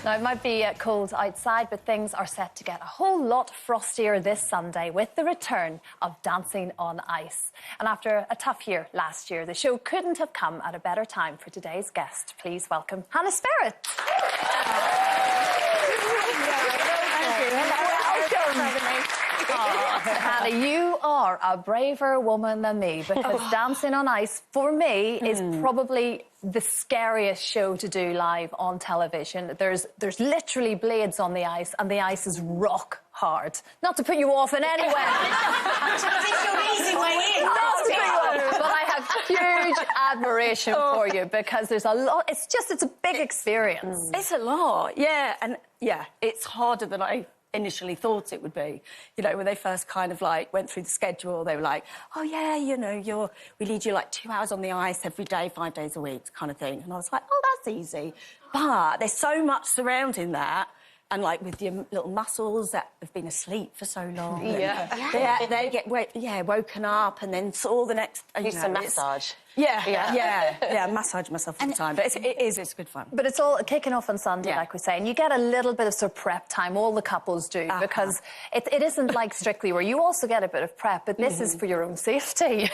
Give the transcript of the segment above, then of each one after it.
Now, it might be cold outside, but things are set to get a whole lot frostier this Sunday with the return of Dancing on Ice. And after a tough year last year, the show couldn't have come at a better time for today's guest. Please welcome Hannah Spearritt. Hannah, you are a braver woman than me, because Dancing on Ice, for me, is probably the scariest show to do live on television. There's literally blades on the ice, and the ice is rock hard. Not to put you off in any way. It's your easy way in. Not to put you off, but I have huge admiration for you, because there's a lot. It's a big experience. It's a lot, yeah, and yeah, it's harder than I initially thought it would be. You know, when they first kind of like went through the schedule, they were like, oh yeah, you know, we need you like 2 hours on the ice every day, 5 days a week, kind of thing. And I was like, oh, that's easy. But there's so much surrounding that. And, like, with your little muscles that have been asleep for so long. Yeah. They get woken up, and then all the next... Use some massage. Yeah, massage myself all the time. But it's good fun. But it's all kicking off on Sunday, like we say, and you get a little bit of sort of prep time, all the couples do, because it isn't like Strictly, where you also get a bit of prep, but this is for your own safety.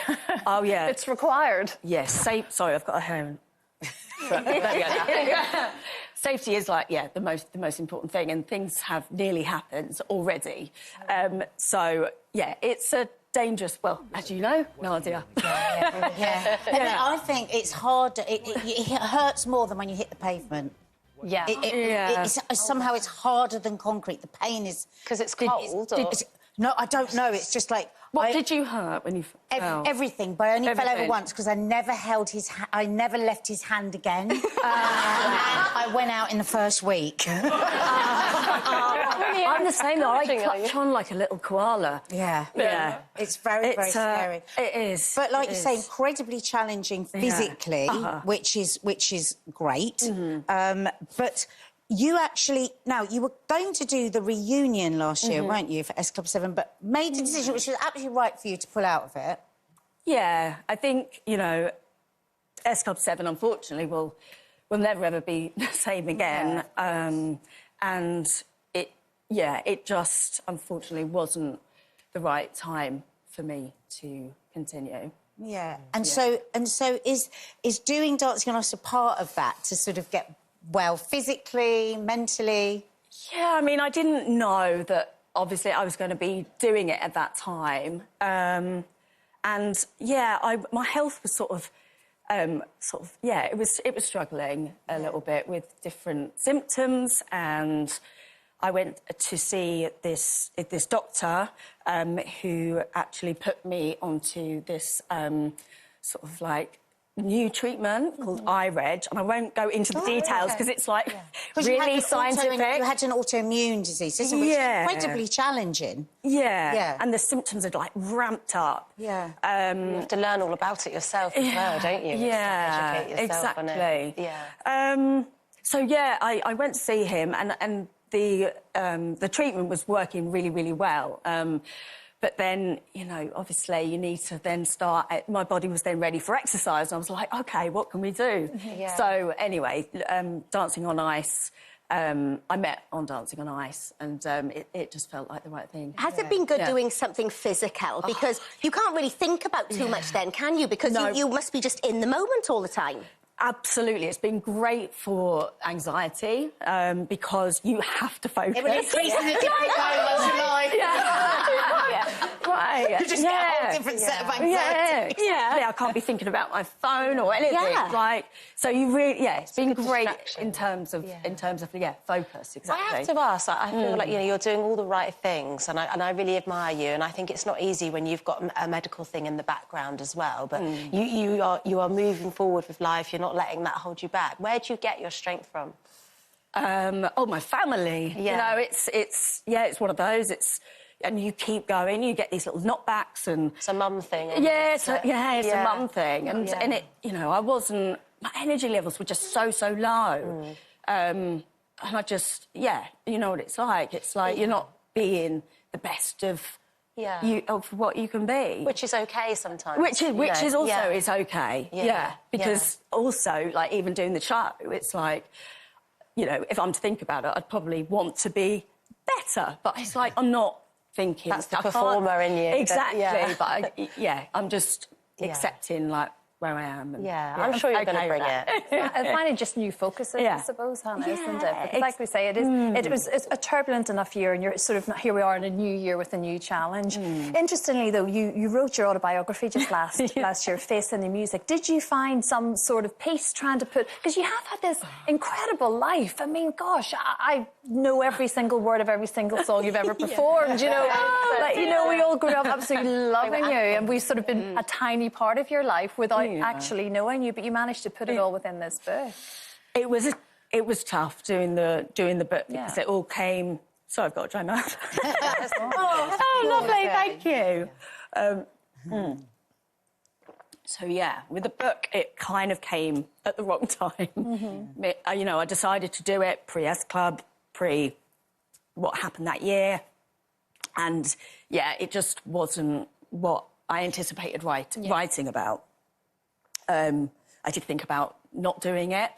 Oh, yeah. It's required. Yes, sorry, I've got a hair... There we go. Safety is like, the most important thing, and things have nearly happened already. So, yeah, it's a dangerous, well, as you know, Nadia. Yeah. I think it's harder. It hurts more than when you hit the pavement. Yeah. Somehow it's harder than concrete. The pain is... Because it's cold, or...? No, I don't know. It's just like... What did you hurt when you fell? Everything, but I only fell over once because I never held his I never left his hand again. And I went out in the first week. I'm the same, though. I clutch on like a little koala. Yeah. It's very scary. It is. But like you say, incredibly challenging physically, which is great. But... You actually... Now, you were going to do the reunion last year, weren't you, for S Club 7, but made a decision which was absolutely right for you to pull out of it. Yeah, I think, you know, S Club 7, unfortunately, will never, ever be the same again. And it just, unfortunately, wasn't the right time for me to continue. Yeah. And so is doing Dancing on Ice a part of that, to sort of get... well, physically, mentally? Yeah, I mean, I didn't know that, obviously, I was going to be doing it at that time. And, yeah, my health was it was struggling a little bit with different symptoms, and I went to see this doctor who actually put me onto this sort of, like, new treatment called iReg, and I won't go into the details because it's like really scientific. You had an autoimmune disease, isn't it? Which is incredibly challenging. Yeah, and the symptoms are like ramped up. Yeah, you have to learn all about it yourself as well, don't you? Yeah, educate yourself on it. Yeah. So yeah, I went to see him, and the treatment was working really, really well. But then, you know, obviously you need to then start... My body was then ready for exercise, and I was like, OK, what can we do? So, anyway, Dancing on Ice, I met on Dancing on Ice, and it just felt like the right thing. Has it been good doing something physical? Because you can't really think about too much then, can you? Because you must be just in the moment all the time. Absolutely. It's been great for anxiety, because you have to focus. It would increase in a different way once you like. Right. You just get a whole different set of anxiety. Yeah, I can't be thinking about my phone or anything. Like, so you really... Yeah, it's been great in terms of focus, exactly. I have to ask, I feel like, you know, you're doing all the right things, and I really admire you, and I think it's not easy when you've got a medical thing in the background as well, but you are moving forward with life, you're not letting that hold you back. Where do you get your strength from? My family. You know, it's one of those. And you keep going, you get these little knockbacks, and... It's a mum thing. It's a mum thing. And it, you know, my energy levels were just so low. And I just, you know what it's like. It's like you're not being the best of of what you can be. Which is OK sometimes. Which is also OK, because also, like, even doing the show, it's like... you know, if I'm to think about it, I'd probably want to be better. But it's like, I'm not thinking... That's the performer in you. Exactly. But, But I'm just accepting, like, where I am. And, I'm sure you're going to bring it. I find it just new focuses, I suppose, Hannah, isn't it? Because like we say, it was a turbulent enough year, and you're sort of, here we are in a new year with a new challenge. Interestingly, though, you wrote your autobiography just last year, Face in the Music. Did you find some sort of peace trying to put... Because you have had this incredible life. I mean, gosh, I know every single word of every single song you've ever performed, you know. Like, you know, we all grew up absolutely loving you, and we've sort of been a tiny part of your life without actually knowing you, but you managed to put it all within this book. It was tough doing the book because it all came... Sorry, I've got to dry my mouth. Oh, lovely, thank you. So, with the book, it kind of came at the wrong time. You know, I decided to do it pre-S Club, what happened that year. And, it just wasn't what I anticipated writing about. I did think about not doing it.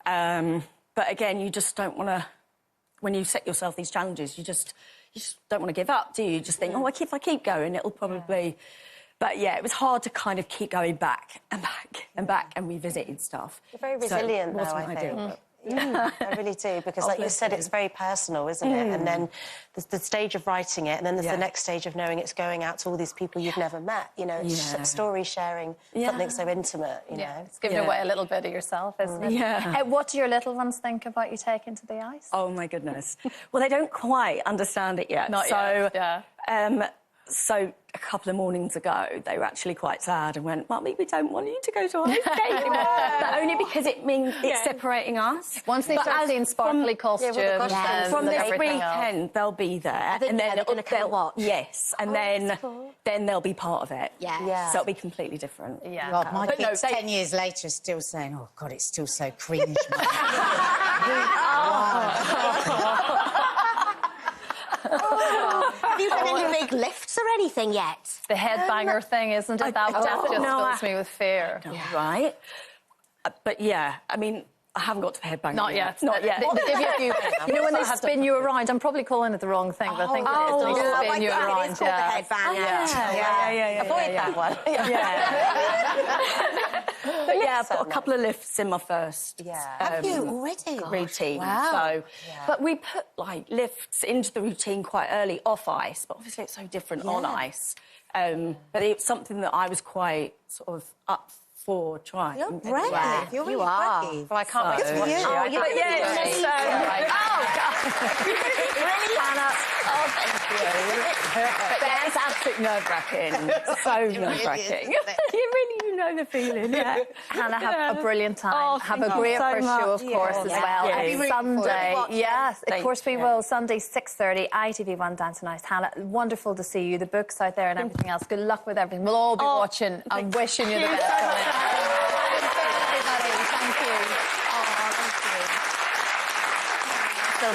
But again, you just don't want to... When you set yourself these challenges, you just don't want to give up, do you? You just think, oh, if I keep going, it'll probably... But, it was hard to kind of keep going back and back and back and revisiting stuff. You're very resilient, though, I think. Yeah, I really do, because like you said, it's very personal, isn't it? And then there's the stage of writing it, and then there's the next stage of knowing it's going out to all these people you've never met, you know, it's story sharing, something so intimate, you know. It's giving away a little bit of yourself, isn't it? What do your little ones think about you taking to the ice? Oh, my goodness. Well, they don't quite understand it yet. Not yet, So a couple of mornings ago, they were actually quite sad and went, Mummy, we don't want you to go to ice skate anymore. But only because it means it's separating us. Once they start seeing sparkly costumes... From this weekend, they'll be there. And then they're going to co-watch. Yes, and then they'll be part of it. Yeah. So it'll be completely different. Yeah. God, my kids 10 years later are still saying, oh, God, it's still so cringe. Have you done any big lifts or anything yet? The headbanger thing, isn't it? That just fills me with fear. Right. But, I mean... I haven't got to the headbanger. Not yet. They give you a few... You know, when they spin you around, I'm probably calling it the wrong thing, but I think it is. They spin you around. It is called the headbanger. Avoid that one. But I've got a couple of lifts in my first Have you already? routine. Wow. But we put, like, lifts into the routine quite early off ice, but obviously it's so different on ice. But it's something that I was quite sort of up for trying. You're brave. Yeah. You're really brave. Well, I can't wait to watch you. Oh, Really, Hannah? Oh, thank you. But that's absolutely nerve-wracking. So nerve-wracking. You really know the feeling, Hannah, have a brilliant time. Oh, have a great first show, of course, as well. Thank And Sunday, yes, of course we you. will. Sunday, 6:30, ITV1 Dancing Ice. Hannah, wonderful to see you. The book's out there and everything else. Good luck with everything. We'll all be watching and wishing you the best. Thank you. Oh, thank you. So,